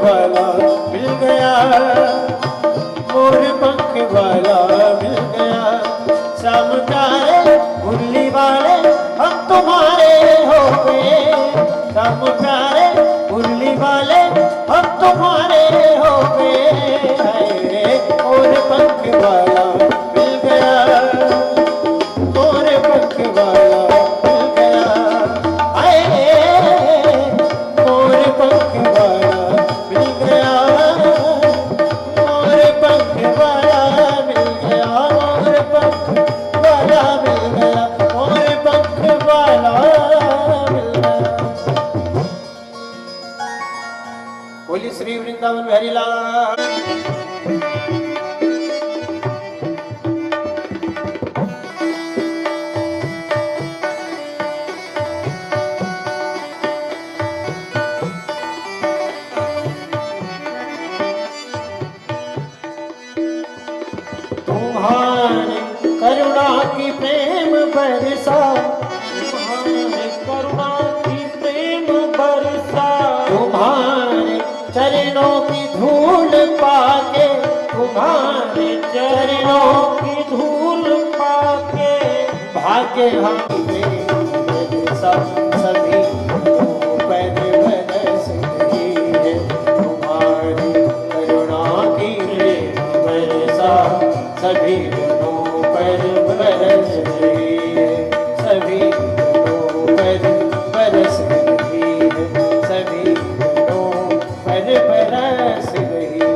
वाला मिल गया, मोर पंख वाला मिल गया। श्याम प्यारे मुरली वाले हम तुम्हारे हो गए, श्याम प्यारे मुरली वाले हम तुम्हारे हो गए। मोर पंख वाला मिल गया, मोर पंख वाला मिल गया। मोर पंख वाला मिल गया, मोर पंख वाला मिल गया, मोर पंख वाला मिल गया, मोर पंख वाला मिल गया। बोली श्री वृंदावन बिहारी लाल। तुम्हारे करुणा की प्रेम बरसा, तुम्हारे करुणा की प्रेम बरसा, तुम्हारे चरणों की धूल पाके, तुम्हारे चरणों की धूल पाके भाग्य हम बरसा। सभी पैर बरस रही है, तुम्हारी करुणा की प्रेम बरसा। सभी दिनों पर बरस रही है, सभी दिनों पर बरस रही है, सभी दिनों पर बरस रही है।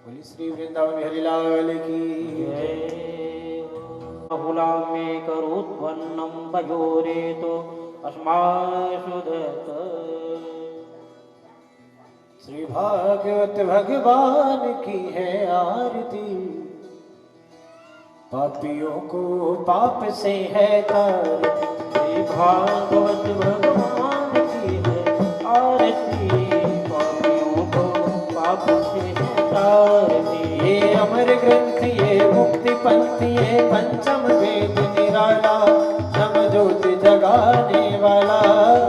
बोली श्री वृंदावन बिहारी लाल की बहुला में करोत्पन्नम भयोरे तो अस्माशुदत। श्री भागवत भगवान की है आरती, पापियों को पाप से है तारती। श्री भागवत भगवान की है आरती, पापियों को पाप से है तारती। ये अमर ग्रंथ ये मुक्ति पंथ ये पंचम वेद निराला, नव ज्योति जगाने वाला।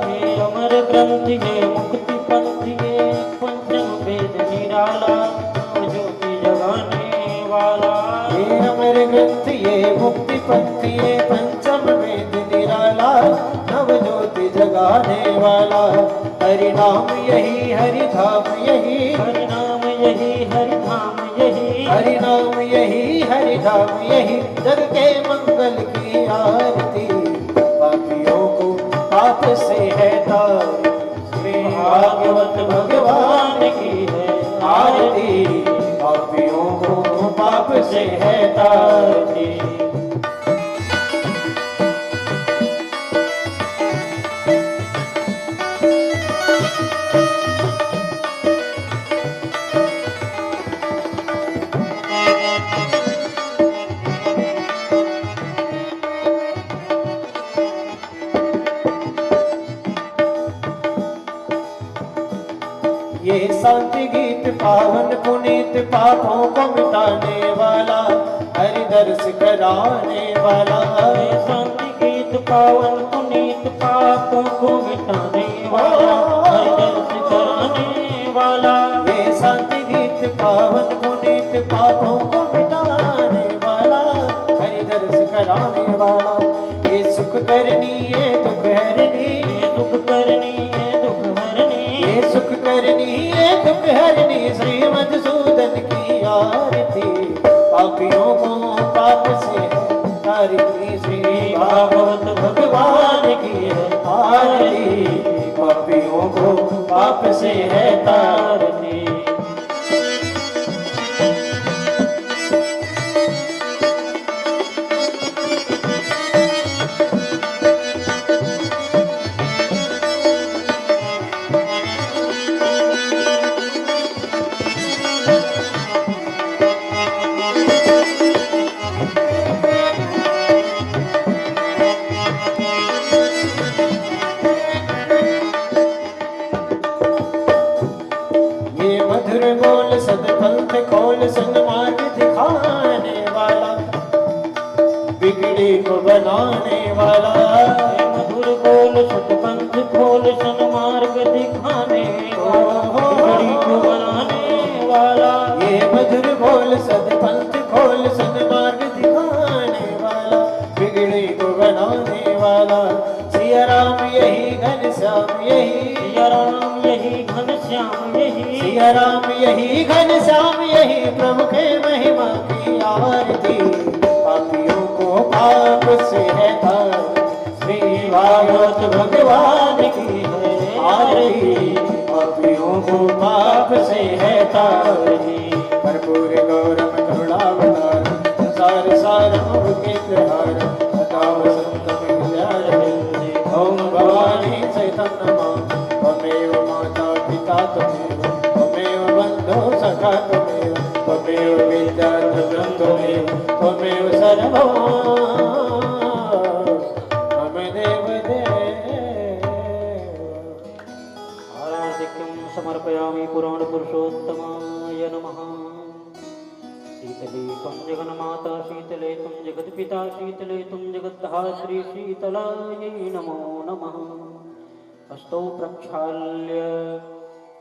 ये अमर ग्रंथ ये मुक्ति पंथ ये पंचम वेद निराला, नव ज्योति जगाने वाला। ये अमर ग्रंथ ये मुक्ति पंथ ये पंचम वेद निराला, नव ज्योति जगाने वाला। हरि नाम यही हरि धाम यही, हरि नाम यही हरि धाम यही, हरि नाम यही हरि धाम यही। जग के मंगल की आरती, पापियों को पाप से है तारती। श्री भागवत भगवान की है आरती, पापियों को पाप से है तारती। ये शांति गीत पावन पुनीत पापों को मिटाने वाला, हरि दर्श कराने वाला। ये शांति गीत पावन पुनीत पापों को मिटाने वाला, हरि दर्श कराने वाला। ये शांति गीत पावन पुनीत पापों को मिटाने वाला, हरि दर्श कराने वाला। ये सुख करनी ये दुख हरनी, ये दुख करनी ये दुख हरनी, ये सुख करनी ये दुख हरनी। श्री मधुसूदन की आरती, पापियों को पाप से है तारती। श्री भागवत भगवान की है आरती, पापियों को पाप से है तारती। बोल सन्मार्ग दिखाने वाला, बिगड़ी को बनाने वाला। ये मधुर बोल सदपंथ खोल सन्मार्ग दिखाने वाला, बिगड़े को बनाने वाला। सिया राम यही घनश्याम यही, सिया राम यही घनश्याम यही, सिया राम यही घनश्याम यही, प्रभु के महिमा की आरती। पापियों को पाप से है तार, श्री भागवत भगवान की है आरती। पापियों को पाप से है तारी, कर्पूर गौरम करुणावतार, संसार सारम के त्रिहार, सदा वसंत विद्यारण्य। ओम भवानी सहितं नमः, त्वमेव माता पिता त्वमेव, त्वमेव बन्धो सखा त्वमेव, त्वमेव विद्या त्वमेव, त्वमेव सर्वं मम देवदेव। आराधिक्यं समर्पयामि पुराण पुरुषोत्तमाय नमः। शीतले त्वं जगन्माता, शीतले त्वं जगत्पिता, शीतले त्वं जगद्धात्री, शीतलायै नमो नमः। हस्तौ प्रक्षाल्य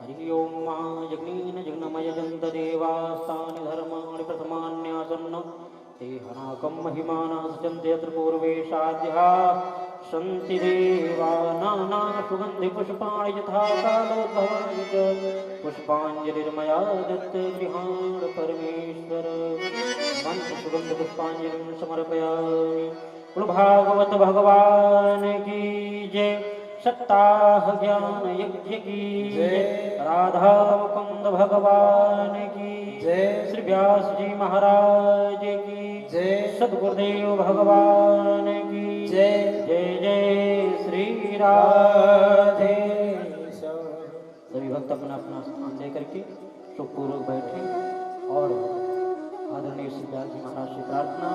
हरि ओं महायज्ञेन जग्नमय जन्तदेवास्तानि धर्माणि प्रथमान्यासन्न, ते हनाकं महिमानः सचन्ते यत्र पूर्वे साध्याः सन्ति देवा। नानासुगन्धिपुष्पाणि यथा कालोद्भवानि च, पुष्पाञ्जलिर्मया दत्तगृहाण परमेश्वर। मन्त्रसुगन्धपुष्पाञ्जलिं समर्पयामि। बोलो भागवत भगवान की जय। सप्ताह ज्ञान यज्ञ की जय। राधा मुकुंद भगवान की जय। श्री व्यास जी महाराज की जय। सद्गुरुदेव भगवान की जय। जय जय श्री राधे। सभी भक्त अपना अपना स्थान लेकर के सुखपूर्वक बैठे और आदरणीय श्री व्यास जी महाराज से प्रार्थना।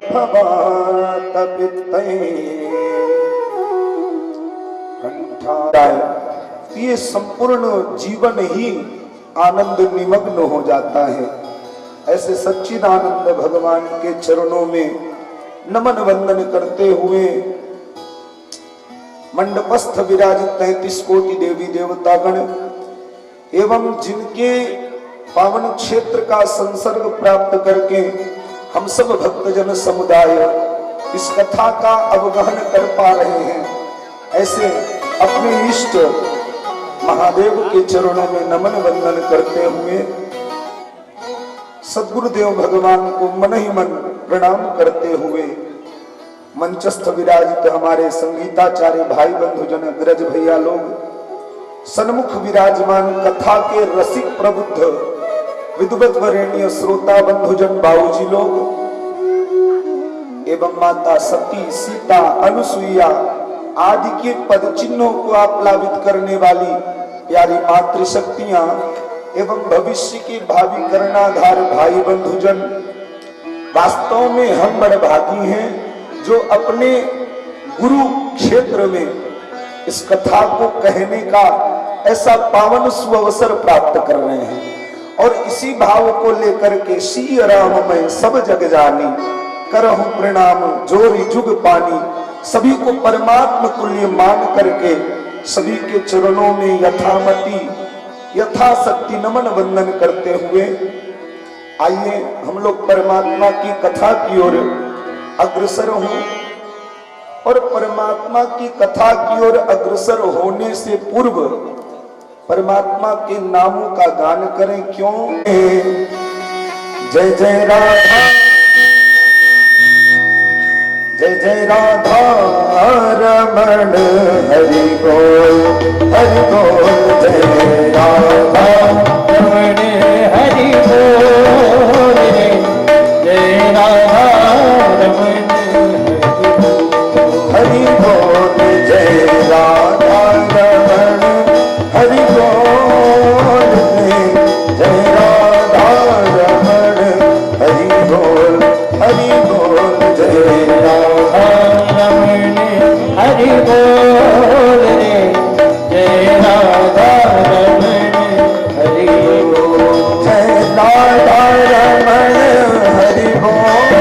ये संपूर्ण जीवन ही आनंद निमग्न हो जाता है। ऐसे सच्चिदानंद भगवान के चरणों में नमन वंदन करते हुए मंडपस्थ विराजित 33 कोटि देवी देवतागण एवं जिनके पावन क्षेत्र का संसर्ग प्राप्त करके हम सब भक्तजन समुदाय इस कथा का अवगहन कर पा रहे हैं, ऐसे अपने इष्ट महादेव के चरणों में नमन वंदन करते हुए सद्गुरुदेव भगवान को मन ही मन प्रणाम करते हुए मंचस्थ विराजित हमारे संगीताचार्य भाई बंधुजन अग्रज भैया लोग, सन्मुख विराजमान कथा के रसिक प्रबुद्ध विद्वत वरेण्य श्रोता बंधुजन बाबूजी लोग एवं माता सती सीता अनुसुईया आदि के पद चिन्हों को आप्लावित करने वाली प्यारी मातृशक्तियां एवं भविष्य के भावी कर्णाधार भाई बंधुजन, वास्तव में हम बड़े भागी हैं जो अपने गुरु क्षेत्र में इस कथा को कहने का ऐसा पावन सुअवसर प्राप्त कर रहे हैं। और इसी भाव को लेकर के श्री राम में सब जग जानी, करहु प्रणाम जोरी जुग पानी, सभी को परमात्मा तुल्य मान करके सभी के चरणों में यथामति यथाशक्ति नमन वंदन करते हुए आइए हम लोग परमात्मा की कथा की ओर अग्रसर हों। और परमात्मा की कथा की ओर अग्रसर होने से पूर्व परमात्मा के नामों का गान करें। क्यों? जय जय राधा, जय जय राधा रमण हरि बोल, हरि बोल। जय राधा रमण हरि बोल रे, जय राधा रमण हरि बोल। जय राधा रमण हरि बोल रे, जय राधा रमण हरि बोल, हरि बोल। जय राधा रमण हरि बोल रे, जय राधा रमण हरि बोल। जय राधा रमण हरि बोल,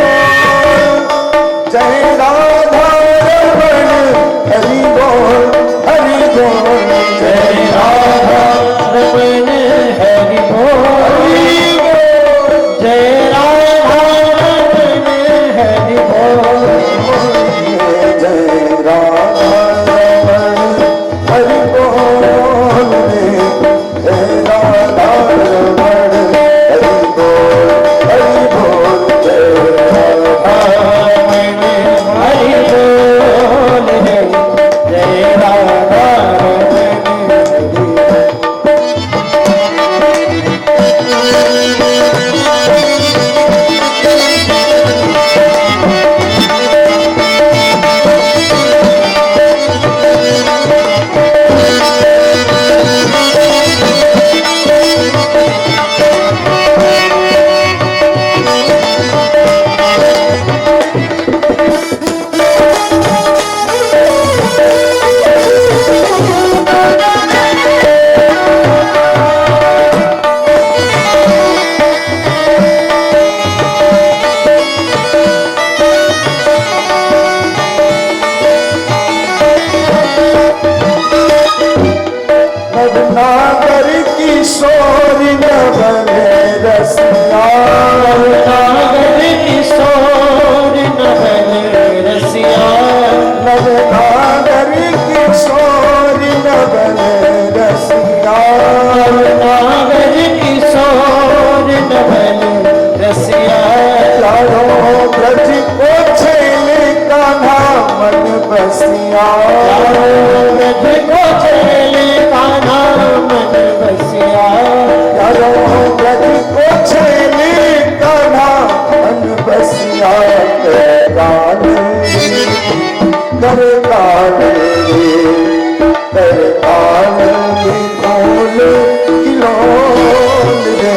काल की फूल खिलौन रे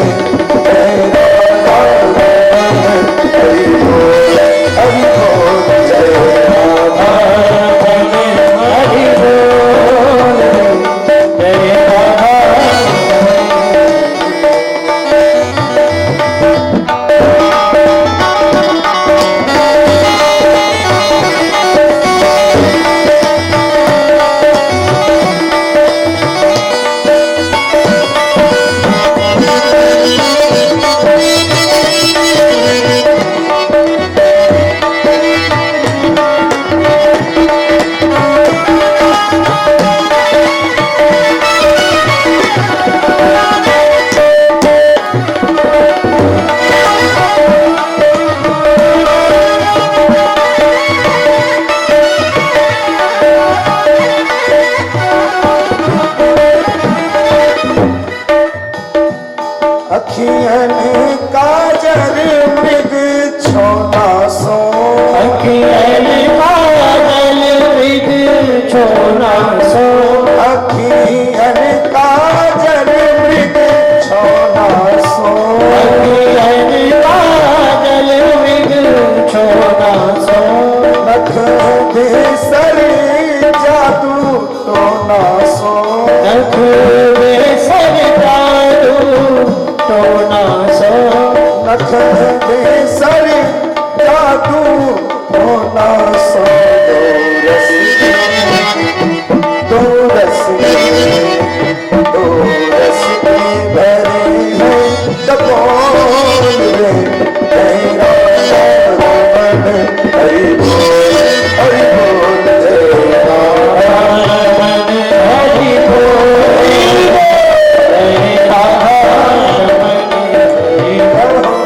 जय राधा रमन हरि बोल हरि बोल जय राधा रमन हरि बोल जय राधा अखियन काजर मृग छोना सो अखियन काजल मृग छोना सो अखियन काजर मृग छोना सो अखियन काजल मृग छोना सो नख बेसर जादू टोना सो नख बेसर जादू टोना सो नख बेसर जादू टोना सो दो रस भरे हैं तपोल रे तेरा रमन हरि बोल जय राधा रमन हरि बोल जय राधा रमन हरि बोल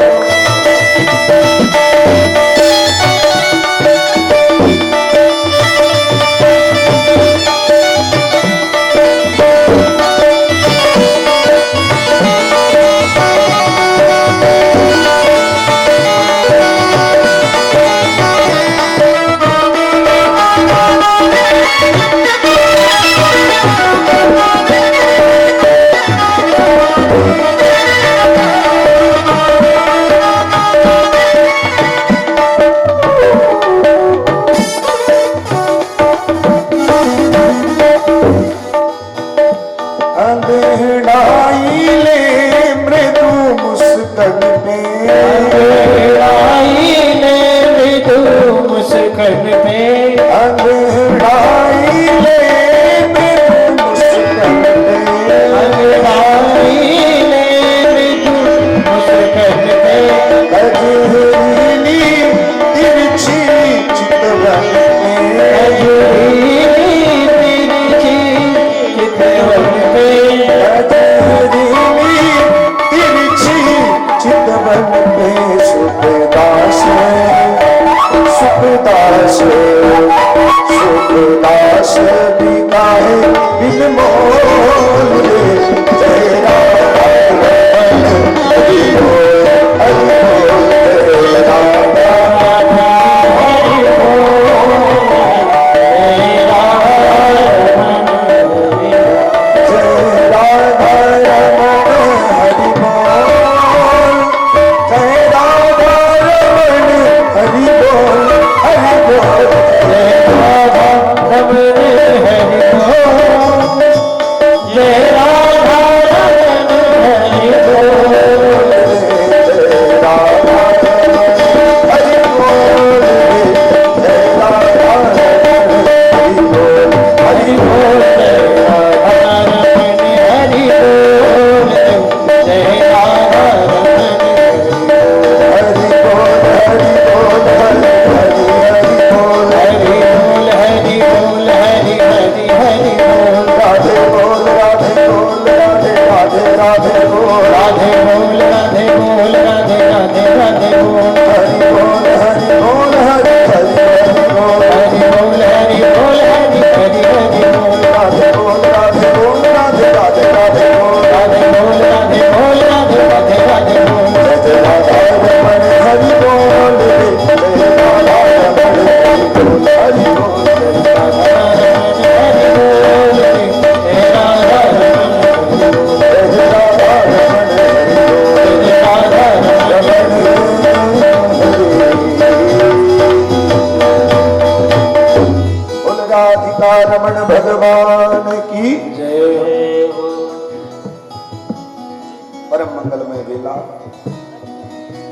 अंगड़ाई ले मृदु मुस्कन में आई ने मृदु मुस्कन में अंगड़ाई ले मृदु मुस्कन में आई ने मृदु मुस्कन में गजरीली तिरछी चितवन में अजूरी तिरछी चितवन में गजरीली तिरछी चितवन में सुखदास सुखदास सुखदास बिकाए बिन मोल रे जय राधा रमन हरि बोल जय राधा हरि बोल जय राधा रमन हरि जय राधा रमन हरि बोल जय राधा रमन हरि बोल जय राधा रमन हरि बोल जय राधा रमन हरि बोल जय राधा हरि बोल जय राधा हरि बोल हरि बोल जय राधा रमन हरि बोल जय राधा रमन हरि बोल हरि बोल हरि हरि बोल हरि बोल हरि बोल हरि हरि हरि बोल राधे बोल राधे बोल राधे राधे राधे बोल राधे बोल राधे बोल राधे राधे राधे बोल हरि बोल हरि बोल हरि हरि हरि बोल हरि बोल हरि बोल हरि हरि हरि बोल राधे बोल भगवान की जय हो। परम मंगलमय वेला।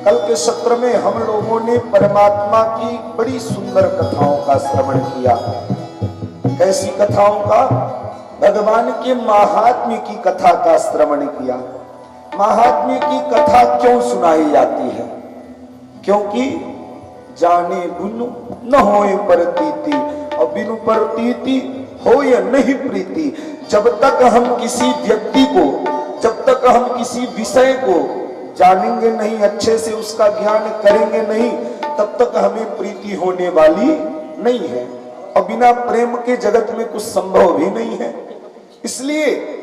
कल के सत्र में हम लोगों ने परमात्मा की बड़ी सुंदर कथाओं का श्रवण किया। कैसी कथाओं का? भगवान के महात्म्य की कथा का श्रवण किया। महात्म्य की कथा क्यों सुनाई जाती है? क्योंकि जाने बिनु न होए प्रतीति, और बिनु प्रतीति होए नहीं प्रीति। जब तक हम किसी व्यक्ति को, जब तक हम किसी विषय को जानेंगे नहीं, अच्छे से उसका ज्ञान करेंगे नहीं, तब तक हमें प्रीति होने वाली नहीं है। और बिना प्रेम के जगत में कुछ संभव भी नहीं है। इसलिए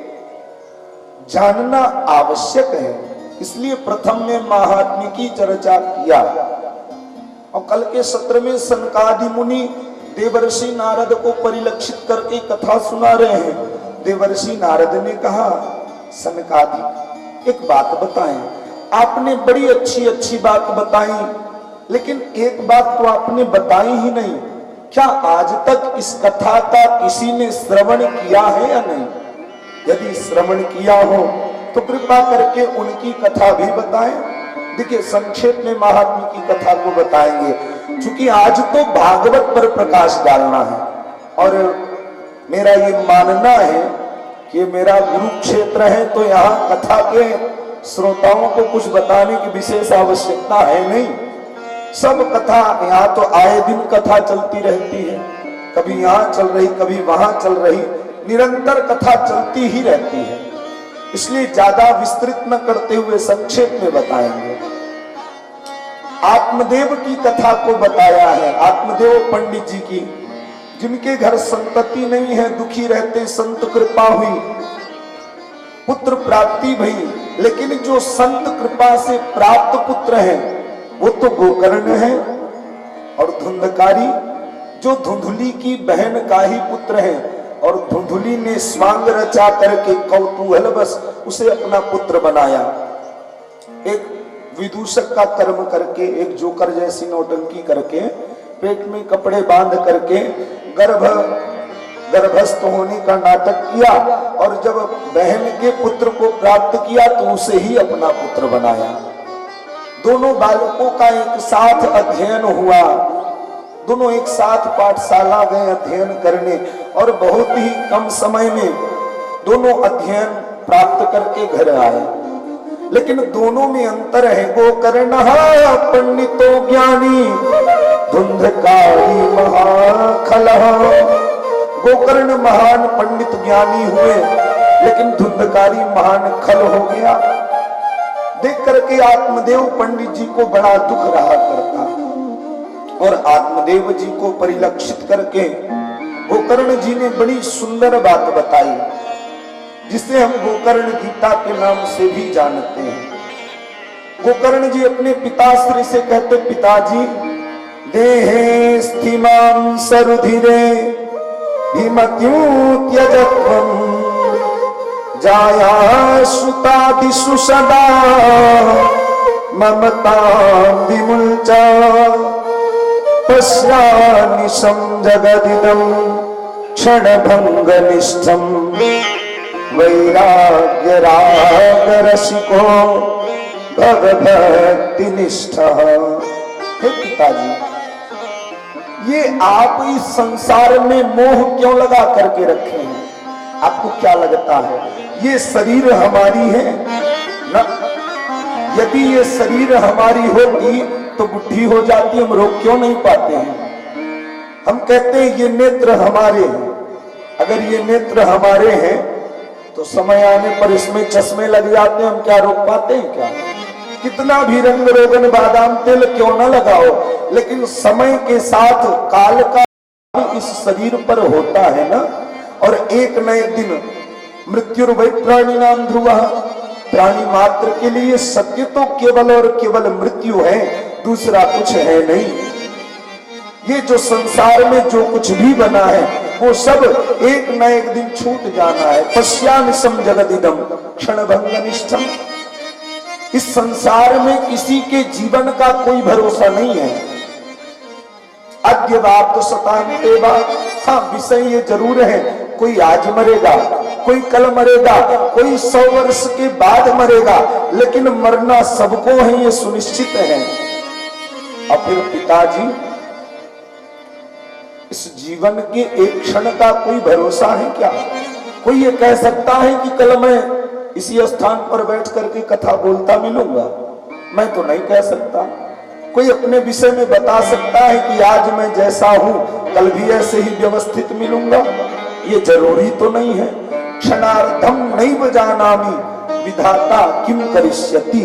जानना आवश्यक है। इसलिए प्रथम में महात्म्य की चर्चा किया। और कल के सत्र में सनकादि मुनि देवर्षि नारद को परिलक्षित करके कथा सुना रहे हैं। देवर्षि नारद ने कहा, सनकादि एक बात बताएं। आपने बड़ी अच्छी अच्छी बात बताई, लेकिन एक बात तो आपने बताई ही नहीं। क्या आज तक इस कथा का किसी ने श्रवण किया है या नहीं? यदि श्रवण किया हो तो कृपा करके उनकी कथा भी बताएं। देखिए, संक्षेप में महात्म्य की कथा को बताएंगे, क्योंकि आज तो भागवत पर प्रकाश डालना है। और मेरा ये मानना है कि मेरा गुरु क्षेत्र है, तो यहाँ कथा के श्रोताओं को कुछ बताने की विशेष आवश्यकता है नहीं। सब कथा यहाँ तो आए दिन कथा चलती रहती है, कभी यहाँ चल रही, कभी वहां चल रही, निरंतर कथा चलती ही रहती है। इसलिए ज्यादा विस्तृत न करते हुए संक्षेप में बताएंगे। आत्मदेव की कथा को बताया है। आत्मदेव पंडित जी की, जिनके घर संतति नहीं है, दुखी रहते, संत कृपा हुई, पुत्र प्राप्ति भई, लेकिन जो संत कृपा से प्राप्त पुत्र है वो तो गोकर्ण है। और धुंधकारी जो धुंधुली की बहन का ही पुत्र है, और धुंधुली ने स्वांग रचा करके कौतूहल बस उसे अपना पुत्र बनाया। एक विदूषक का कर्म करके, एक जोकर जैसी नौटंकी करके, पेट में कपड़े बांध करके गर्भस्थ होने का नाटक किया, और जब बहन के पुत्र को प्राप्त किया तो उसे ही अपना पुत्र बनाया। दोनों बालकों का एक साथ अध्ययन हुआ, दोनों एक साथ पाठशाला गए अध्ययन करने, और बहुत ही कम समय में दोनों अध्ययन प्राप्त करके घर आए। लेकिन दोनों में अंतर है। गोकर्ण पंडितो ज्ञानी, धुंधकारी महाखलः। गोकर्ण महान पंडित ज्ञानी हुए, लेकिन धुंधकारी महान खल हो गया। देख करके आत्मदेव पंडित जी को बड़ा दुख रहा करता, और आत्मदेव जी को परिलक्षित करके गोकर्ण जी ने बड़ी सुंदर बात बताई, जिसे हम गोकर्ण गीता के नाम से भी जानते हैं। गोकर्ण जी अपने पिताश्री से कहते, पिताजी देहे स्थिमां सरुधिरे भीमत्यूं त्यजत्वम् जाया श्रुतादिषु सदा ममतां विमुञ्चा पश्यानिशं जगदिदं क्षणभङ्गनिष्ठं वैराग्य रागरसिको भवभक्तिनिष्ठः। हे पिताजी, ये आप इस संसार में मोह क्यों लगा करके रखे हैं? आपको क्या लगता है ये शरीर हमारी है ना? यदि ये शरीर हमारी होती तो बुद्धि हो जाती, हम रोक क्यों नहीं पाते हैं? हम कहते हैं ये नेत्र हमारे हैं। अगर ये नेत्र हमारे हैं तो समय आने पर इसमें चश्मे लग जाते हैं, हम क्या रोक पाते हैं क्या? कितना भी रंग रोगन बादाम तेल क्यों ना लगाओ, लेकिन समय के साथ काल का इस शरीर पर होता है ना। और एक न एक दिन मृत्युर्वै प्राणिनां ध्रुवः, प्राणी मात्र के लिए सत्य तो केवल और केवल मृत्यु है, दूसरा कुछ है नहीं। ये जो संसार में जो कुछ भी बना है वो सब एक न एक दिन छूट जाना है। पश्यानिशं जगदिदं क्षणभंगनिष्ठम्। इस संसार में किसी के जीवन का कोई भरोसा नहीं है। अद्य बात सतान्ते वा, हाँ विषय ये जरूर है कोई आज मरेगा, कोई कल मरेगा, कोई 100 वर्ष के बाद मरेगा, लेकिन मरना सबको है, ये सुनिश्चित है। और फिर पिताजी, इस जीवन के एक क्षण का कोई भरोसा है क्या? कोई ये कह सकता है कि कल मैं इसी स्थान पर बैठ करके कथा बोलता मिलूंगा? मैं तो नहीं कह सकता। कोई अपने विषय में बता सकता है कि आज मैं जैसा हूं कल भी ऐसे ही व्यवस्थित मिलूंगा? ये जरूरी तो नहीं है। क्षणार्धम नैव जानामि विधाता किम करिष्यति।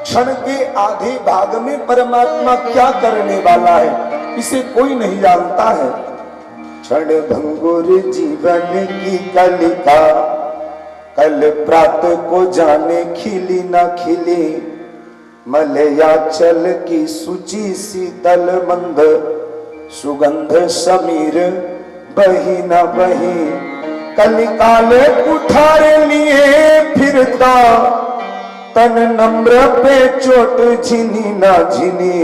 क्षण के आधे भाग में परमात्मा क्या करने वाला है, इसे कोई नहीं जानता है। क्षण भंगुर जीवन की कलिका, कल प्रातः को जाने खिली न खिली। मलयाचल की सूची शीतल मंद, सुगंध समीर बही न बही। कलिकाल उठाए लिए फिरता, तन नम्र पे चोट झिनी ना झिनी।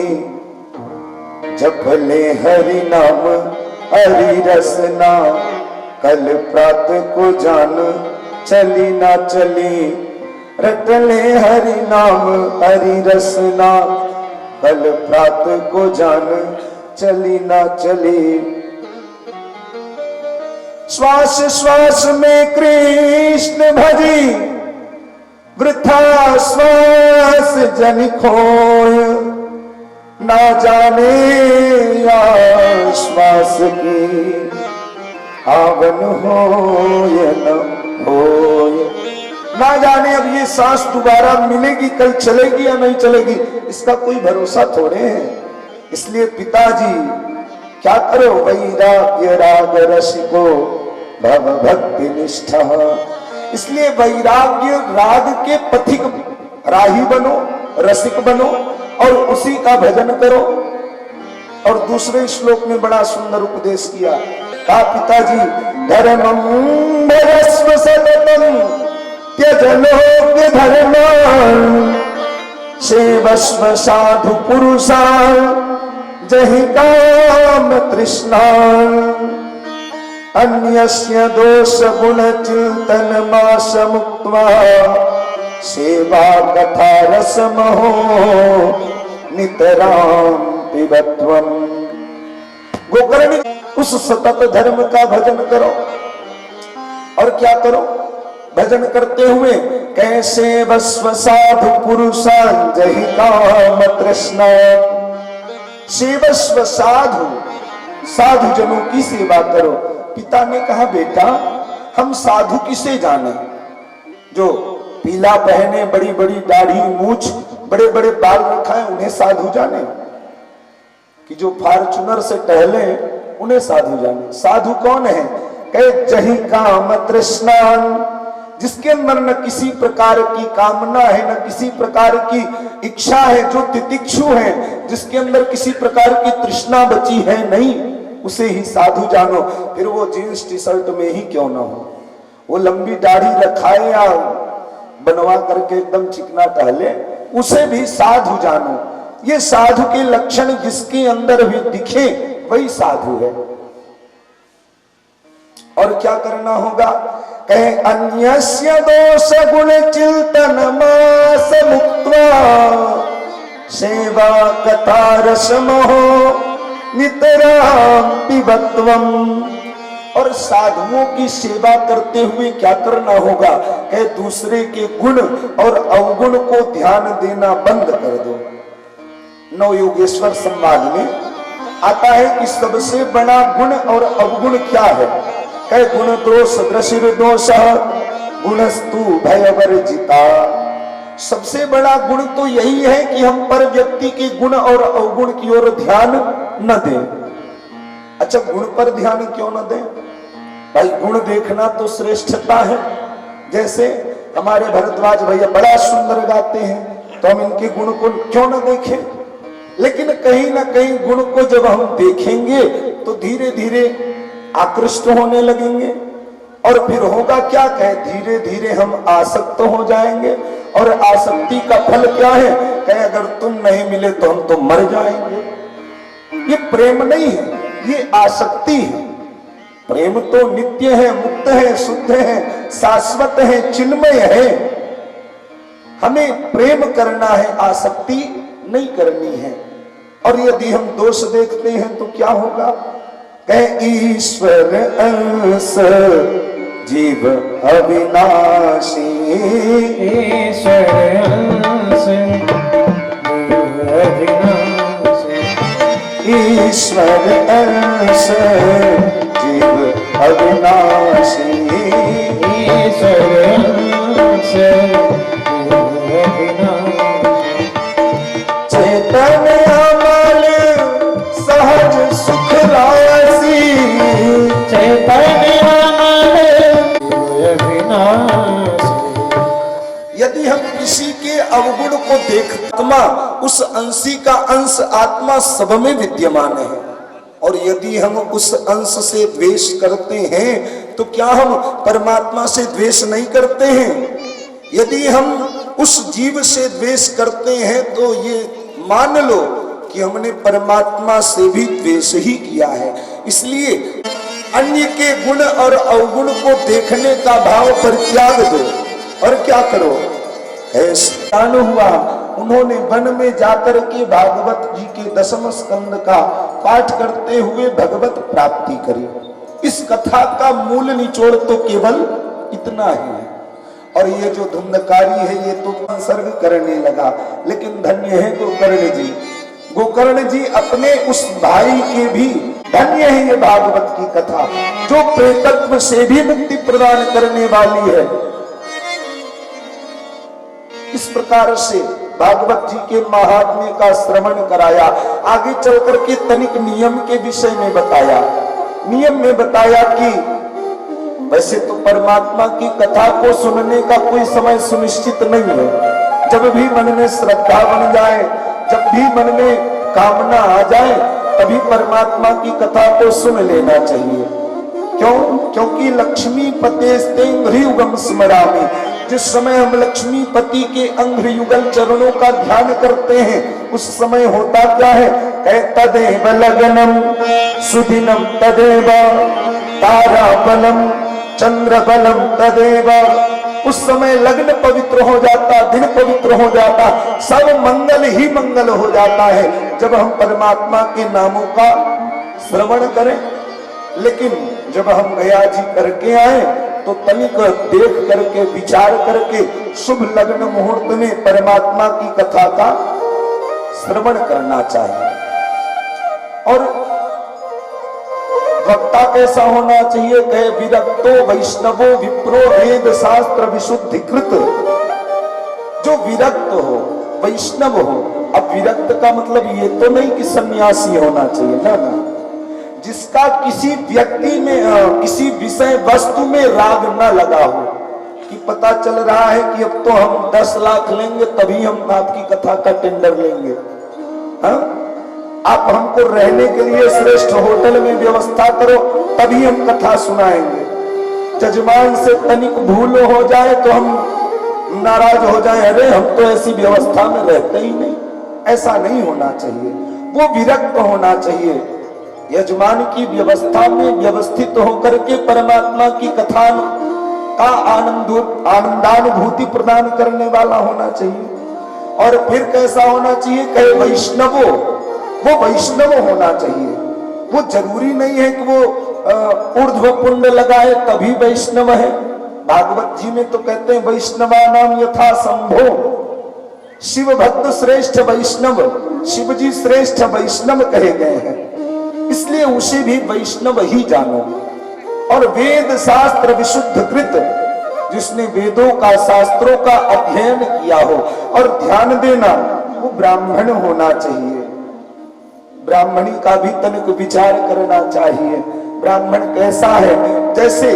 जपले हरि नाम हरि रसना, कल प्रातः को जान चली ना चली। रटले हरि नाम हरि रसना, कल प्रातः को जान चली ना चली। श्वास श्वास में कृष्ण भजी, वृथा श्वास जन खोय। ना जाने या श्वास की आवन होय न होय। ना जाने अब ये सांस दोबारा मिलेगी, कल चलेगी या नहीं चलेगी, इसका कोई भरोसा थोड़े है। इसलिए पिताजी क्या करो, वैराग्य राग रसिको भव भक्ति निष्ठा। इसलिए वैराग्य राग के पथिक राही बनो, रसिक बनो और उसी का भजन करो। और दूसरे श्लोक में बड़ा सुंदर उपदेश किया, कहा पिताजी धर्मं भजस्व सततं त्यज लोक धर्मान्। सेवस्व साधु पुरुषान् जहि काम तृष्णान्। अन्यस्य दोष गुण चिंतन मास मुक्त्वा। सेवा कथा रसमहो नितराम पिबत्वम। गोकर्णी उस सतत धर्म का भजन करो। और क्या करो? भजन करते हुए कैसे वस्व साधु पुरुषान जहि काम तृष्णा। सेवस्व साधु, साधु जनों की सेवा करो। पिता ने कहा बेटा हम साधु किसे जाने? जो पीला पहने, बड़ी बड़ी दाढ़ी मूछ, बड़े बड़े बाल रखाए, उन्हें साधु जाने? कि जो फॉर्च्यूनर से टहले उन्हें साधु जाने? साधु कौन है? कहे जहि काम तृष्णान, जिसके अंदर न किसी प्रकार की कामना है, न किसी प्रकार की इच्छा है, जो तितिक्षु है, जिसके अंदर किसी प्रकार की तृष्णा बची है नहीं, उसे ही साधु जानो। फिर वो जींस टी शर्ट में ही क्यों ना हो, वो लंबी दाढ़ी रखाए या बनवा करके एकदम चिकना टहले, उसे भी साधु जानो। ये साधु के लक्षण जिसके अंदर भी दिखे वही साधु है। और क्या करना होगा? कहे अन्यस्य दोष गुण चिंतन मास मुक्त्वा। सेवा कथा रसमहो नितराम पिबत्वम। और साधुओं की सेवा करते हुए क्या करना होगा? कहे दूसरे के गुण और अवगुण को ध्यान देना बंद कर दो। नवयोगेश्वर संवाद में आता है कि सबसे बड़ा गुण और अवगुण क्या है? कहे गुण दोष दृशिर दोष गुणस्तु भयवर्जिता। सबसे बड़ा गुण तो यही है कि हम पर व्यक्ति के गुण और अवगुण की ओर ध्यान न दें। अच्छा, गुण पर ध्यान क्यों न दें भाई? गुण देखना तो श्रेष्ठता है। जैसे हमारे भरद्वाज भैया बड़ा सुंदर गाते हैं, तो हम इनके गुण को क्यों न देखें? लेकिन कहीं ना कहीं गुण को जब हम देखेंगे तो धीरे धीरे आकृष्ट होने लगेंगे। और फिर होगा क्या? कहे धीरे धीरे हम आसक्त हो जाएंगे। और आसक्ति का फल क्या है? कहे अगर तुम नहीं मिले तो हम तो मर जाएंगे। ये प्रेम नहीं है, ये आसक्ति है। प्रेम तो नित्य है, मुक्त है, शुद्ध है, शाश्वत है, चिन्मय है। हमें प्रेम करना है, आसक्ति नहीं करनी है। और यदि हम दोष देखते हैं तो क्या होगा? कहे ईश्वर अंश जीव अविनाशी, ईश्वर अंश जीव अविनाशी, ईश्वर अंश जीव अविनाशी, ईश्वर अंश जीव अविनाशी। चेतन अमल सहज सुख राशि, चैतन्य अमल जीव अविनाशी। यदि हम किसी के अवगुण को देखते, आत्मा उस अंशी का अंश आत्मा सब में विद्यमान है। और यदि हम उस अंश से द्वेष करते हैं तो क्या हम परमात्मा से द्वेष नहीं करते हैं? यदि हम उस जीव से द्वेष करते हैं तो ये मान लो कि हमने परमात्मा से भी द्वेष ही किया है। इसलिए अन्य के गुण और अवगुण को देखने का भाव परित्याग दो और क्या करो? ऐसा हुआ, उन्होंने वन में जाकर के भागवत जी के 10वें स्कंद का पाठ करते हुए भगवत प्राप्ति करी। इस कथा का मूल निचोड़ तो केवल इतना ही है। और ये जो धुंधकारी है ये तो संसर्ग करने लगा, लेकिन धन्य है गोकर्ण जी। गोकर्ण जी अपने उस भाई के भी धन्य है ये भागवत की कथा, जो प्रेतत्व से भी मुक्ति प्रदान करने वाली है। इस प्रकार से भागवत जी के महात्म्य का श्रवण कराया। आगे चल करके तनिक नियम के विषय में बताया। नियम में बताया कि वैसे तो परमात्मा की कथा को सुनने का कोई समय सुनिश्चित नहीं है। जब भी मन में श्रद्धा बन जाए, जब भी मन में कामना आ जाए, तभी परमात्मा की कथा को सुन लेना चाहिए। क्यों? क्योंकि लक्ष्मी पतेस्ते अंघ्रियुगम स्मरामि। जिस समय हम लक्ष्मीपति के अंघ्रियुगल चरणों का ध्यान करते हैं, उस समय होता क्या है? तदेव लग्नम सुदिनम तदेव तारा बलम चंद्र बलम तदेव। उस समय लग्न पवित्र हो जाता, दिन पवित्र हो जाता, सब मंगल ही मंगल हो जाता है जब हम परमात्मा के नामों का श्रवण करें। लेकिन जब हम गया जी करके आए तो तनिक देख करके विचार करके शुभ लग्न मुहूर्त में परमात्मा की कथा का श्रवण करना चाहिए। और वक्ता कैसा होना चाहिए? कहे विरक्तो वैष्णवो विप्रो वेद शास्त्र विशुद्धिकृत। जो विरक्त हो, वैष्णव हो। अब विरक्त का मतलब ये तो नहीं कि सन्यासी होना चाहिए, ना। जिसका किसी व्यक्ति में, किसी विषय वस्तु में राग न लगा हो, कि पता चल रहा है कि अब तो हम 10 लाख लेंगे तभी हम आपकी कथा का टेंडर लेंगे। हाँ? आप हमको रहने के लिए श्रेष्ठ होटल में व्यवस्था करो तभी हम कथा सुनाएंगे। जजमान से तनिक भूल हो जाए तो हम नाराज हो जाए, अरे हम तो ऐसी व्यवस्था में रहते ही नहीं। ऐसा नहीं होना चाहिए। वो विरक्त होना चाहिए। यजमान की व्यवस्था में व्यवस्थित होकर के परमात्मा की कथा का आनंदानुभूति प्रदान करने वाला होना चाहिए। और फिर कैसा होना चाहिए? कहे वैष्णवो, वो वैष्णव होना चाहिए। वो जरूरी नहीं है कि वो ऊर्ध्व पुंड लगाए तभी वैष्णव है। भागवत जी में तो कहते हैं वैष्णवा नाम यथा संभो। शिव भक्त श्रेष्ठ वैष्णव, शिव जी श्रेष्ठ वैष्णव कहे गए हैं, इसलिए उसे भी वैष्णव ही जानो। और वेद शास्त्र विशुद्धकृत, जिसने वेदों का, शास्त्रों का अध्ययन किया हो। और ध्यान देना, वो ब्राह्मण होना चाहिए। ब्राह्मणी का भी तनिक विचार करना चाहिए। ब्राह्मण कैसा है? जैसे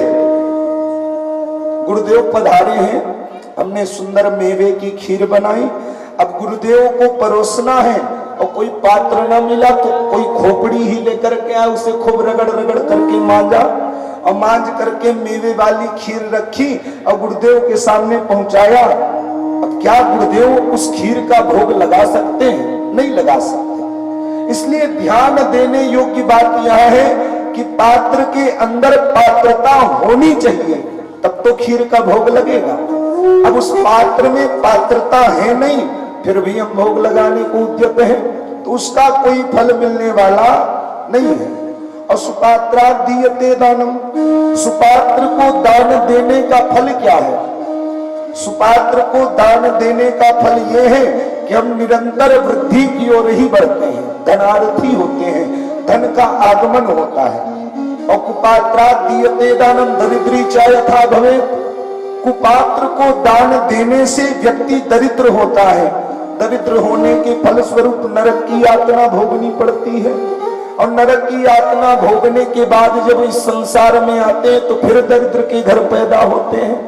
गुरुदेव पधारे हैं, हमने सुंदर मेवे की खीर बनाई। अब गुरुदेव को परोसना है और कोई पात्र न मिला तो कोई खोपड़ी ही लेकर के आया, उसे खूब रगड़ रगड़ करके मांजा और मांज करके मेवे वाली खीर रखी और गुरुदेव के सामने पहुंचाया। अब क्या गुरुदेव उस खीर का भोग लगा सकते हैं? नहीं लगा सकते। इसलिए ध्यान देने योग्य बात यह है कि पात्र के अंदर पात्रता होनी चाहिए, तब तो खीर का भोग लगेगा। अब उस पात्र में पात्रता है नहीं, फिर भी हम भोग लगाने को उद्यत हैं, तो उसका कोई फल मिलने वाला नहीं है। और सुपात्रा दीयते दानम, सुपात्र को दान देने का फल क्या है? सुपात्र को दान देने का फल यह है कि हम निरंतर वृद्धि की ओर ही बढ़ते हैं, धनार्थी होते हैं, धन का आगमन होता है। और कुपात्रा दीयते दानम दरिद्री च यथा भवेत्, कुपात्र को दान देने से व्यक्ति दरिद्र होता है, दरिद्र होने के फलस्वरूप नरक की यातना भोगनी पड़ती है, और नरक की यातना भोगने के बाद जब इस संसार में आते हैं तो फिर दरिद्र के घर पैदा होते हैं।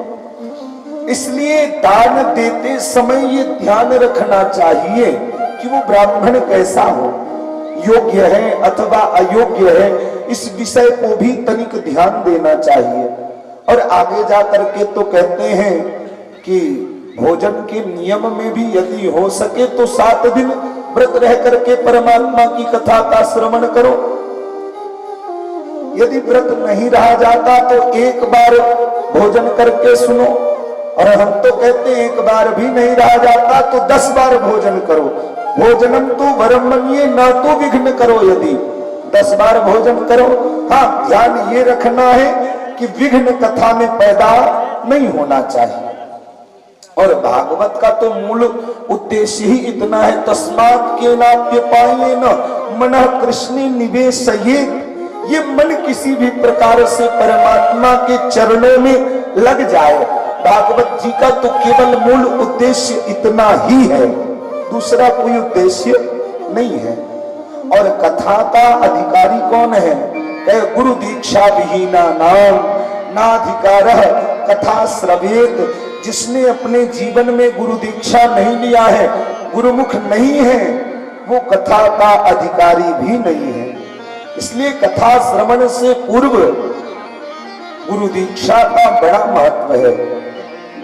इसलिए दान देते समय ये ध्यान रखना चाहिए कि वो ब्राह्मण कैसा हो, योग्य है अथवा अयोग्य है, इस विषय को भी तनिक ध्यान देना चाहिए। और आगे जाकर के तो कहते हैं कि भोजन के नियम में भी यदि हो सके तो 7 दिन व्रत रह करके परमात्मा की कथा का श्रवण करो। यदि व्रत नहीं रहा जाता तो एक बार भोजन करके सुनो, और हम तो कहते हैं एक बार भी नहीं रहा जाता तो 10 बार भोजन करो। भोजनम तो वरम मन्ये न तो विघ्न करो, यदि 10 बार भोजन करो। हाँ, ध्यान ये रखना है कि विघ्न कथा में पैदा नहीं होना चाहिए। और भागवत का तो मूल उद्देश्य ही इतना है, तस्मात् केनाप्यपायेन मनः कृष्णे निवेशयेत्, ये मन किसी भी प्रकार से परमात्मा के चरणों में लग जाए। भागवत जी का तो केवल मूल उद्देश्य इतना ही है, दूसरा कोई उद्देश्य नहीं है। और कथा का अधिकारी कौन है? कहे गुरु दीक्षा विहीना नाम नाधिकारः कथा श्रवेत, जिसने अपने जीवन में गुरु दीक्षा नहीं लिया है, गुरुमुख नहीं है, वो कथा का अधिकारी भी नहीं है। इसलिए कथा श्रवण से पूर्व गुरु दीक्षा का बड़ा महत्व है।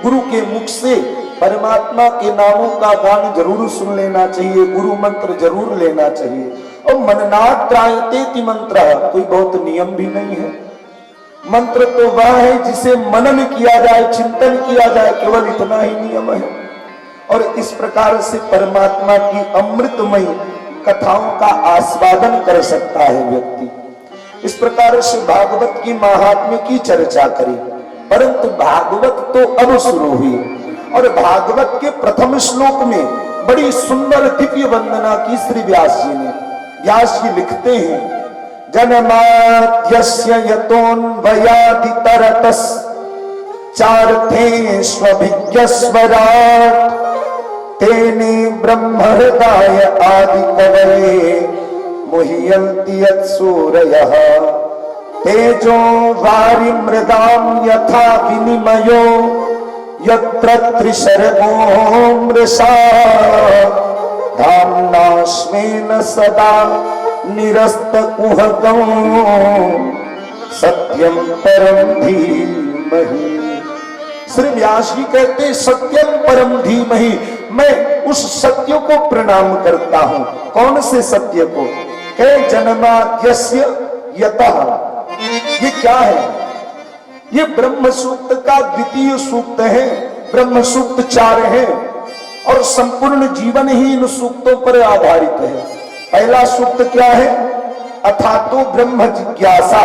गुरु के मुख से परमात्मा के नामों का गान जरूर सुन लेना चाहिए, गुरु मंत्र जरूर लेना चाहिए। और मननात् त्रायतेति मंत्र, कोई बहुत नियम भी नहीं है। मंत्र तो वह है जिसे मनन किया जाए, चिंतन किया जाए, केवल इतना ही नियम है। और इस प्रकार से परमात्मा की अमृतमयी कथाओं का आस्वादन कर सकता है व्यक्ति। इस प्रकार से भागवत की महात्म्य की चर्चा करी, परंतु भागवत तो अब शुरू हुई। और भागवत के प्रथम श्लोक में बड़ी सुंदर दिव्य वंदना की श्री व्यास जी ने। व्यास जी लिखते हैं, जन्माद्यस्य यतोऽन्वयादितरतस् चार्थे स्वभिज्ञस्वराट् तेने ब्रह्म हृदय आदि कवये मुह्यन्ति यत्सूरयः तेजो वारि मृदां यथा विनिमयो यत्र त्रिशर्गो मृषा धाम्ना स्वेन सदा निरस्तकुहकं सत्यम परम धीमहि। श्री व्यास जी कहते सत्यम परम धीमहि, मैं उस सत्य को प्रणाम करता हूं। कौन से सत्य को? कहे जन्माद्यस्य यतः, ये क्या है? ये ब्रह्म सूक्त का द्वितीय सूक्त है। ब्रह्म सूक्त 4 है और संपूर्ण जीवन ही इन सूक्तों पर आधारित है। पहला सूक्त क्या है? अथातो ब्रह्म जिज्ञासा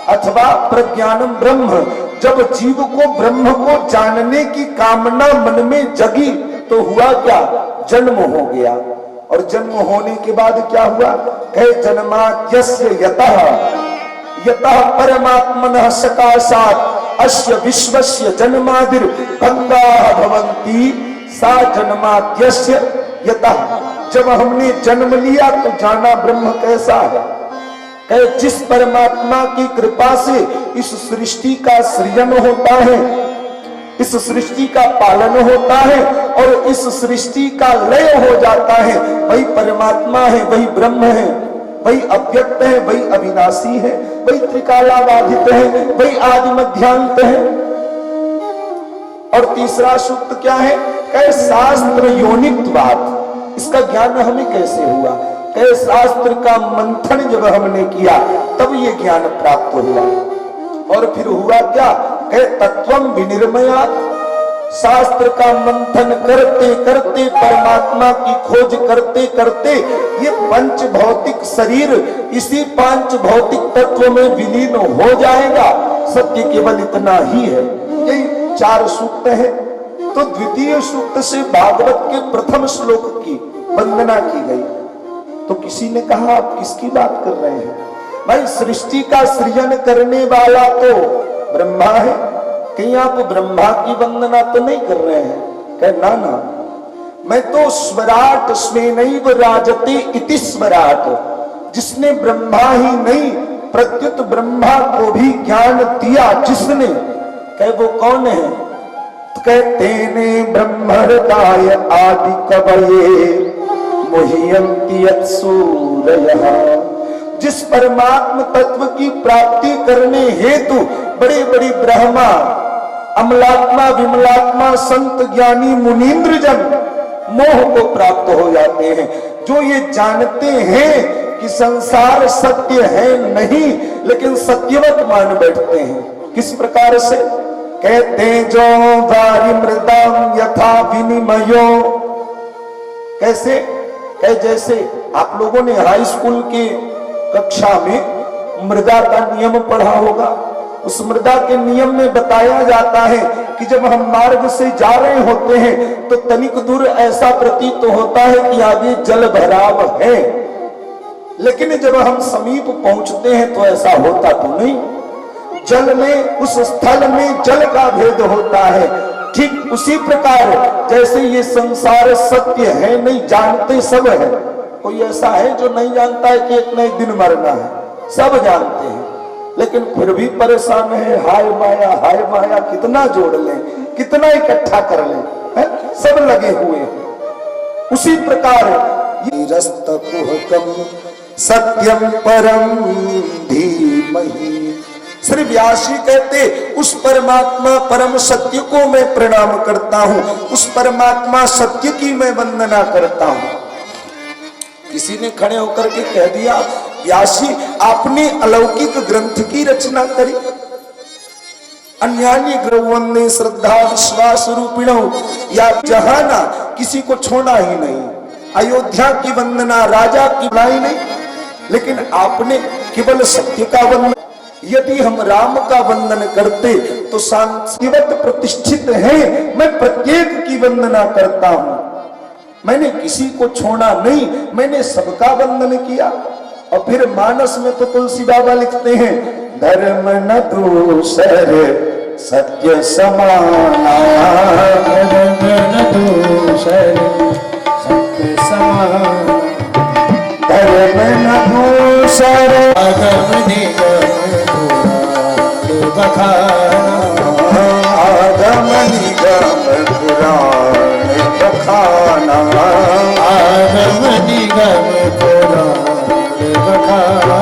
अथवा प्रज्ञानम ब्रह्म। जब जीव को ब्रह्म को जानने की कामना मन में जगी तो हुआ क्या? जन्म हो गया। और जन्म होने के बाद क्या हुआ? है जन्माद्यस्य यतः, यतः परमात्मनः सकाशात् अस्य विश्वस्य जन्मादिर भंगाः भवन्ति सा जन्माद्यस्य यतः। जब हमने जन्म लिया तो जाना ब्रह्म कैसा है? कहे जिस परमात्मा की कृपा से इस सृष्टि का सृजन होता है, इस सृष्टि का पालन होता है और इस सृष्टि का लय हो जाता है, वही परमात्मा है, वही ब्रह्म है, वही अव्यक्त है, वही अविनाशी है, वही त्रिकालाबाधित है, वही आदि मध्यांत है। और तीसरा सूक्त क्या है? कहे शास्त्र योनित्वात्। इसका ज्ञान हमें कैसे हुआ? कहे शास्त्र का मंथन जब हमने किया तब ये ज्ञान प्राप्त हुआ। और फिर हुआ क्या, कहे तत्वम विनिर्मया, शास्त्र का मंथन करते करते परमात्मा की खोज करते करते ये पंच भौतिक शरीर इसी पांच भौतिक तत्व में विलीन हो जाएगा। सत्य केवल इतना ही है। यही 4 सूक्त है। तो द्वितीय सूक्त से भागवत के प्रथम श्लोक की वंदना की गई। तो किसी ने कहा आप किसकी बात कर रहे हैं? भाई सृष्टि का सृजन करने वाला तो ब्रह्मा है, कहीं आप ब्रह्मा की वंदना तो नहीं कर रहे हैं? कहे ना ना, मैं तो स्वराट स्वेनैव राजते इति स्वराट, जिसने ब्रह्मा ही नहीं प्रत्युत ब्रह्मा को भी ज्ञान दिया जिसने, कहे वो कौन है? तो कहते ने ब्रह्महृदाय आदि कवये मुह्यन्ति यत्सूरयः, जिस परमात्म तत्व की प्राप्ति करने हेतु बड़े बड़े ब्रह्मा, अमलात्मा विमलात्मा संत ज्ञानी मुनीन्द्र जन मोह को प्राप्त हो जाते हैं। जो ये जानते हैं कि संसार सत्य है नहीं, लेकिन सत्यवत मान बैठते हैं। किस प्रकार से? कहते जो वारि मृदम यथा विनिमयो, कैसे? कहे जैसे आप लोगों ने हाई स्कूल के कक्षा में मृदा का नियम पढ़ा होगा। उस मृदा के नियम में बताया जाता है कि जब हम मार्ग से जा रहे होते हैं तो तनिक दूर ऐसा प्रतीत तो होता है कि आगे जल भराव है, लेकिन जब हम समीप पहुंचते हैं तो ऐसा होता तो नहीं। जल में, उस स्थल में जल का भेद होता है। ठीक उसी प्रकार जैसे ये संसार सत्य है नहीं, जानते सब है। कोई ऐसा है जो नहीं जानता है कि एक न एक दिन मरना है? सब जानते हैं, लेकिन फिर भी परेशान है। हाय माया कितना जोड़ लें, कितना इकट्ठा कर लें, है? सब लगे हुए हैं। उसी प्रकार सत्यम परम धीमहि, श्री व्यासी कहते उस परमात्मा परम सत्य को मैं प्रणाम करता हूं, उस परमात्मा सत्य की मैं वंदना करता हूं। किसी ने खड़े होकर के कह दिया व्यासी आपने अलौकिक ग्रंथ की रचना करी, अन्यान्य ग्रहवंदे श्रद्धा विश्वास रूपिणो, या जहाना किसी को छोड़ा ही नहीं, अयोध्या की वंदना राजा की बुलाई नहीं, लेकिन आपने केवल सत्य का वंदन। यदि हम राम का वंदन करते तो शांतिवत प्रतिष्ठित है, मैं प्रत्येक की वंदना करता हूं। मैंने किसी को छोड़ा नहीं, मैंने सबका वंदन किया। और फिर मानस में तो तुलसी बाबा लिखते हैं धर्म न दूसर सत्य समाना, धर्म न दूसर सत्य समाना, धर्म न दूसर आगम निगम बखाना, आगम निगम पुराण बखाना, आगम निगम पुराण बखाना।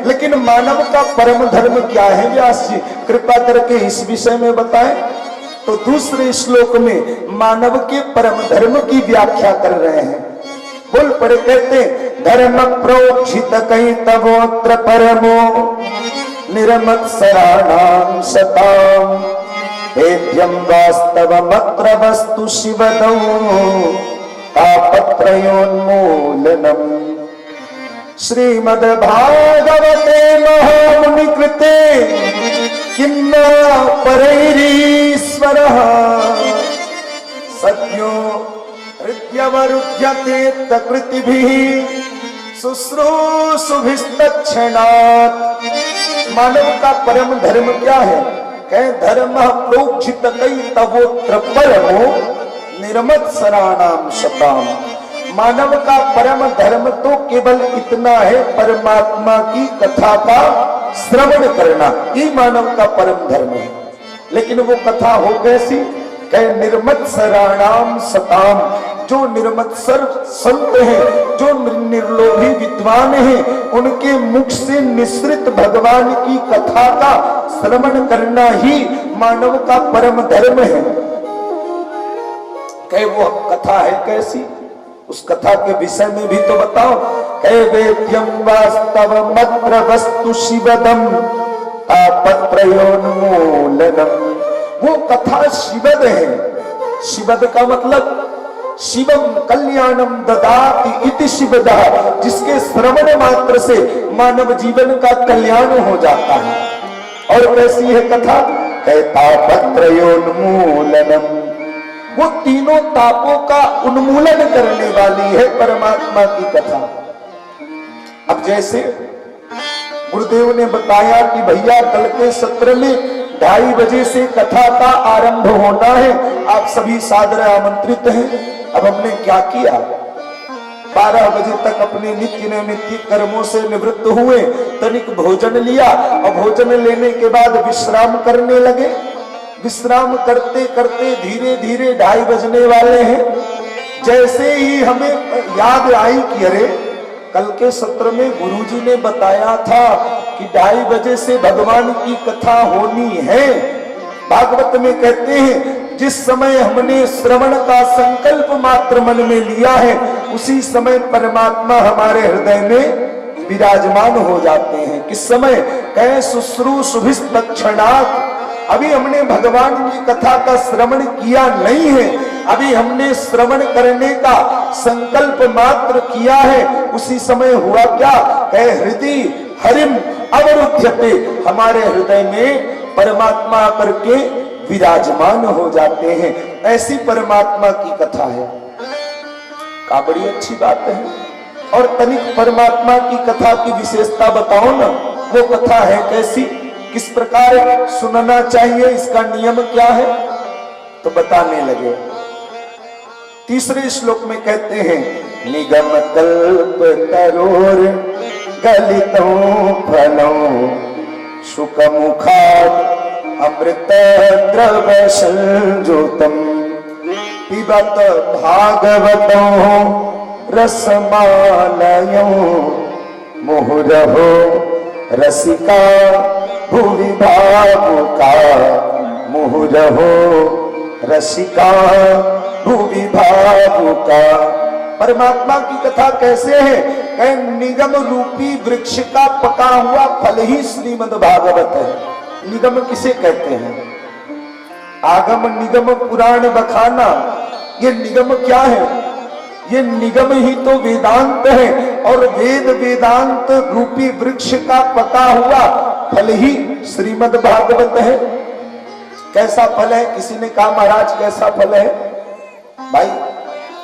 लेकिन मानव का परम धर्म क्या है? व्यास जी कृपा करके इस विषय में बताएं। तो दूसरे श्लोक में मानव के परम धर्म की व्याख्या कर रहे हैं। बोल पड़े, कहते धर्म प्रोक्षित कई तवोत्र परमो निरमत्सराणाम सताम वेद्यम वास्तवमत्र वस्तु शिवदौ तापत्रयोन्मूलनम। श्रीमद्भागवते महामुनि कृते किन्ना परैरीश्वरः सत्यो हृद्यवरुध्यते तकृतिभिः शुश्रूषुभिस्तक्षणात्। मानव का परम धर्म क्या है? कहे धर्म प्रोक्षित कई तवोत्र परमो निर्मत्सराणाम शताम। मानव का परम धर्म तो केवल इतना है, परमात्मा की कथा का श्रवण करना, ये मानव का परम धर्म है। लेकिन वो कथा हो कैसी? कहे निर्मत्सराणाम सताम। जो निर्मत्सर संत हैं, जो निर्लोभी विद्वान हैं, उनके मुख से निश्रित भगवान की कथा का श्रवण करना ही मानव का परम धर्म है। कहे वो कथा है कैसी? उस कथा के विषय में भी तो बताओ। कैवेद्यम वास्तव मत्र वस्तु शिवदम तापत्रयोन्मूलनम। वो कथा शिवद है। शिवद का मतलब शिवम कल्याणम ददाति इति शिवदः, जिसके श्रवण मात्र से मानव जीवन का कल्याण हो जाता है। और कैसी है कथा? तापत्रयोन्मूलनम। वो तीनों तापों का उन्मूलन करने वाली है परमात्मा की कथा। अब जैसे गुरुदेव ने बताया कि भैया कल के सत्र में 2:30 बजे से कथा का आरंभ होना है, आप सभी सादर आमंत्रित हैं। अब हमने क्या किया, 12 बजे तक अपने नित्य नैमित्तिक कर्मों से निवृत्त हुए, तनिक भोजन लिया और भोजन लेने के बाद विश्राम करने लगे। विश्राम करते करते धीरे धीरे 2:30 बजने वाले हैं। जैसे ही हमें याद आई कि अरे कल के सत्र में गुरुजी ने बताया था कि 2:30 बजे से भगवान की कथा होनी है। भागवत में कहते हैं जिस समय हमने श्रवण का संकल्प मात्र मन में लिया है, उसी समय परमात्मा हमारे हृदय में विराजमान हो जाते हैं। किस समय? कह शुश्रूषुभिस्तक्षणात्। अभी हमने भगवान की कथा का श्रवण किया नहीं है, अभी हमने श्रवण करने का संकल्प मात्र किया है, उसी समय हुआ क्या? कह हृदय हरिम अवरुध्यते। हमारे हृदय में परमात्मा करके विराजमान हो जाते हैं। ऐसी परमात्मा की कथा है। का बड़ी अच्छी बात है। और तनिक परमात्मा की कथा की विशेषता बताओ ना। वो कथा है कैसी, किस प्रकार सुनना चाहिए, इसका नियम क्या है, तो बताने लगे। तीसरे श्लोक में कहते हैं निगम कल्प तरोर गलितों फलों शुक मुखाद अमृत द्रव संजोतम पिबत भागवतों रसमालयों मुहुरहो रसिका भुवि भावुका मुहुरहो रसिका भुवि भावुका। परमात्मा की कथा कैसे है? निगम रूपी वृक्ष का पका हुआ फल ही श्रीमद् भागवत है। निगम किसे कहते हैं? आगम निगम पुराण बखाना। ये निगम क्या है? ये निगम ही तो वेदांत है, और वेद वेदांत रूपी वृक्ष का पका हुआ फल ही श्रीमद् भागवत है। कैसा फल है? किसी ने कहा महाराज कैसा फल है? भाई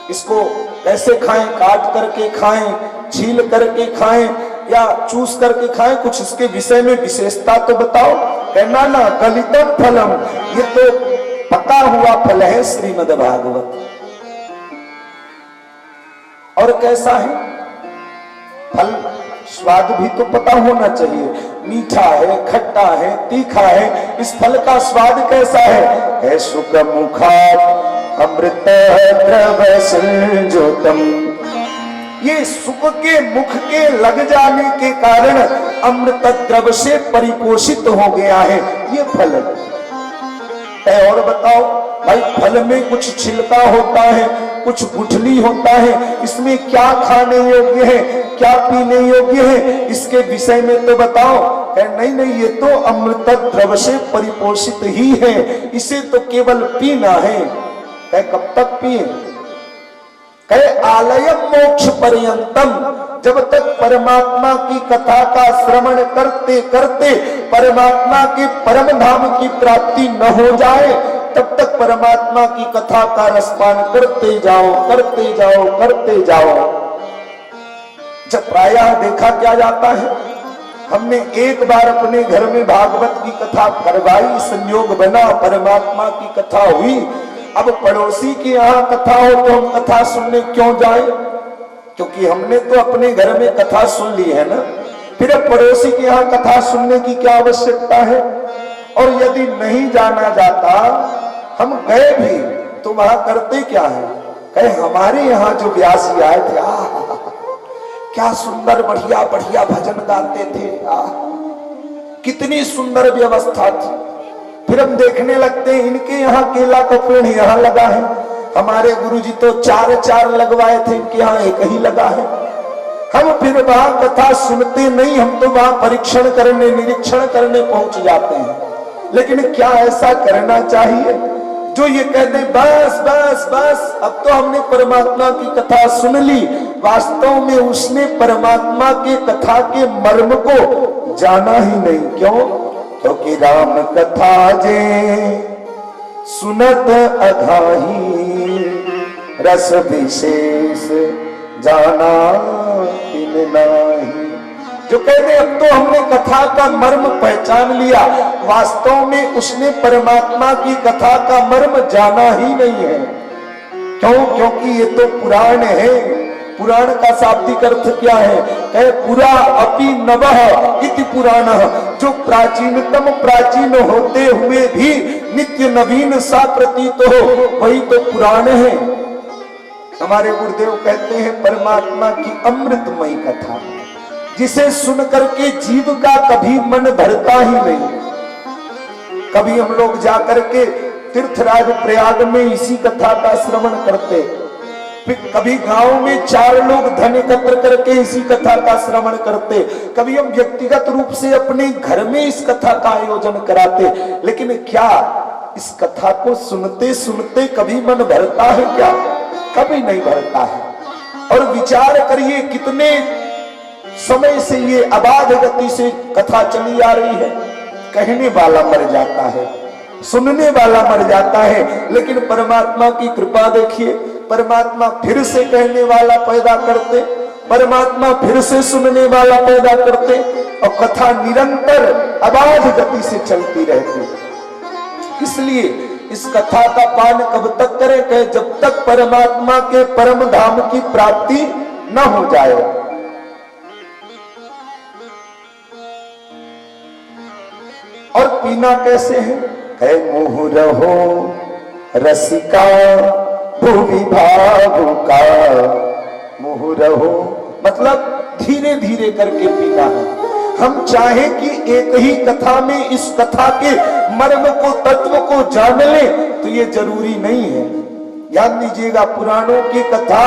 इसको कैसे खाएं? काट करके खाएं, छील करके खाएं या चूस करके खाएं? कुछ इसके विषय में विशेषता तो बताओ। कहना ना गलितम फलम, ये तो पका हुआ फल है श्रीमद् भागवत। और कैसा है फल? स्वाद भी तो पता होना चाहिए। मीठा है, खट्टा है, तीखा है। इस फल का स्वाद कैसा है? शुक मुखाद अमृत द्रव संजोतम। ये सुख के मुख के लग जाने के कारण अमृत द्रव से परिपोषित हो गया है ये फल। और बताओ भाई, फल में कुछ छिलका होता है, कुछ गुठली होता है, इसमें क्या खाने योग्य है, क्या पीने योग्य है, इसके विषय में तो बताओ। नहीं नहीं, ये तो अमृत द्रव से परिपोषित ही है, इसे तो केवल पीना है। कब तक पिए? आलयम मोक्ष पर्यंतम। जब तक परमात्मा की कथा का श्रवण करते करते परमात्मा के परम धाम की प्राप्ति न हो जाए, तब तक परमात्मा की कथा का रसपान करते जाओ, करते जाओ, करते जाओ। जब प्रायः देखा क्या जाता है, हमने एक बार अपने घर में भागवत की कथा करवाई, संयोग बना, परमात्मा की कथा हुई। अब पड़ोसी के यहाँ कथा हो तो हम कथा सुनने क्यों जाए? क्योंकि हमने तो अपने घर में कथा सुन ली है ना। फिर अब पड़ोसी के यहाँ कथा सुनने की क्या आवश्यकता है? और यदि नहीं जाना जाता, हम गए भी तो वहां करते क्या है? कहे हमारे यहाँ जो व्यासी आए थे, क्या सुंदर बढ़िया बढ़िया भजन गाते थे, कितनी सुंदर व्यवस्था थी। फिर हम देखने लगते हैं इनके यहाँ केला का पेड़ यहाँ लगा है, हमारे गुरुजी तो 4 लगवाए थे, इनके यहाँ एक ही लगा है। हम फिर वहां कथा सुनते नहीं, हम तो वहां परीक्षण करने, निरीक्षण करने पहुंच जाते हैं। लेकिन क्या ऐसा करना चाहिए जो ये कह दे बस बस बस अब तो हमने परमात्मा की कथा सुन ली, वास्तव में उसने परमात्मा के कथा के मर्म को जाना ही नहीं। क्यों? क्योंकि राम कथा जे सुनत अघाही, रस विशेष जाना तिन नाही। जो कहते अब तो हमने कथा का मर्म पहचान लिया, वास्तव में उसने परमात्मा की कथा का मर्म जाना ही नहीं है। क्यों? क्योंकि ये तो पुराण है। पुराण का शाब्दिक अर्थ क्या है? पुरा अपि नवः इति पुराणः। जो प्राचीनतम प्राचीन होते हुए भी नित्य नवीन सा प्रतीत हो, वही तो पुराण है। हमारे गुरुदेव कहते हैं परमात्मा की अमृतमयी कथा, जिसे सुन करके जीव का कभी मन भरता ही नहीं। कभी हम लोग जाकर के तीर्थराज प्रयाग में इसी कथा का श्रवण करते, फिर कभी गांव में 4 लोग धन एकत्र करके इसी कथा का श्रवण करते, कभी हम व्यक्तिगत रूप से अपने घर में इस कथा का आयोजन कराते। लेकिन क्या इस कथा को सुनते सुनते कभी मन भरता है क्या? कभी नहीं भरता है। और विचार करिए कितने समय से ये अबाध गति से कथा चली आ रही है। कहने वाला मर जाता है, सुनने वाला मर जाता है, लेकिन परमात्मा की कृपा देखिए, परमात्मा फिर से कहने वाला पैदा करते, परमात्मा फिर से सुनने वाला पैदा करते, और कथा निरंतर अबाध गति से चलती रहती। इसलिए इस कथा का पान कब तक करें? कहे जब तक परमात्मा के परम धाम की प्राप्ति न हो जाए। और पीना कैसे है? कहे मुँह रहो रसिका भूवि भावुका। मुँह रहो मतलब धीरे धीरे करके पीना है। हम चाहे कि एक ही कथा में इस कथा के मर्म को, तत्व को जान लें, तो ये जरूरी नहीं है। याद लीजिएगा, पुराणों की कथा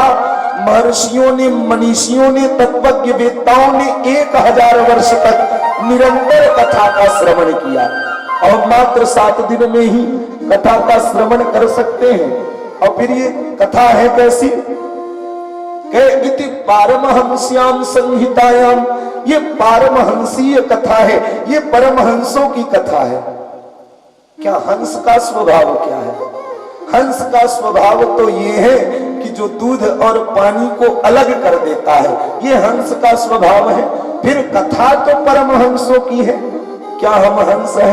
महर्षियों ने, मनीषियों ने, तत्वज्ञ वेत्ताओं ने 1000 वर्ष तक निरंतर कथा का श्रवण किया, और मात्र 7 दिन में ही कथा का श्रवण कर सकते हैं। और फिर ये कथा है कैसी? इति पारमहंस्याम संहितायाम, ये पारमहंसीय कथा है, ये परमहंसों की कथा है। क्या हंस का स्वभाव क्या है? हंस का स्वभाव तो ये है कि जो दूध और पानी को अलग कर देता है, ये हंस का स्वभाव है। फिर कथा तो परमहंसों की है। क्या हम हंस है?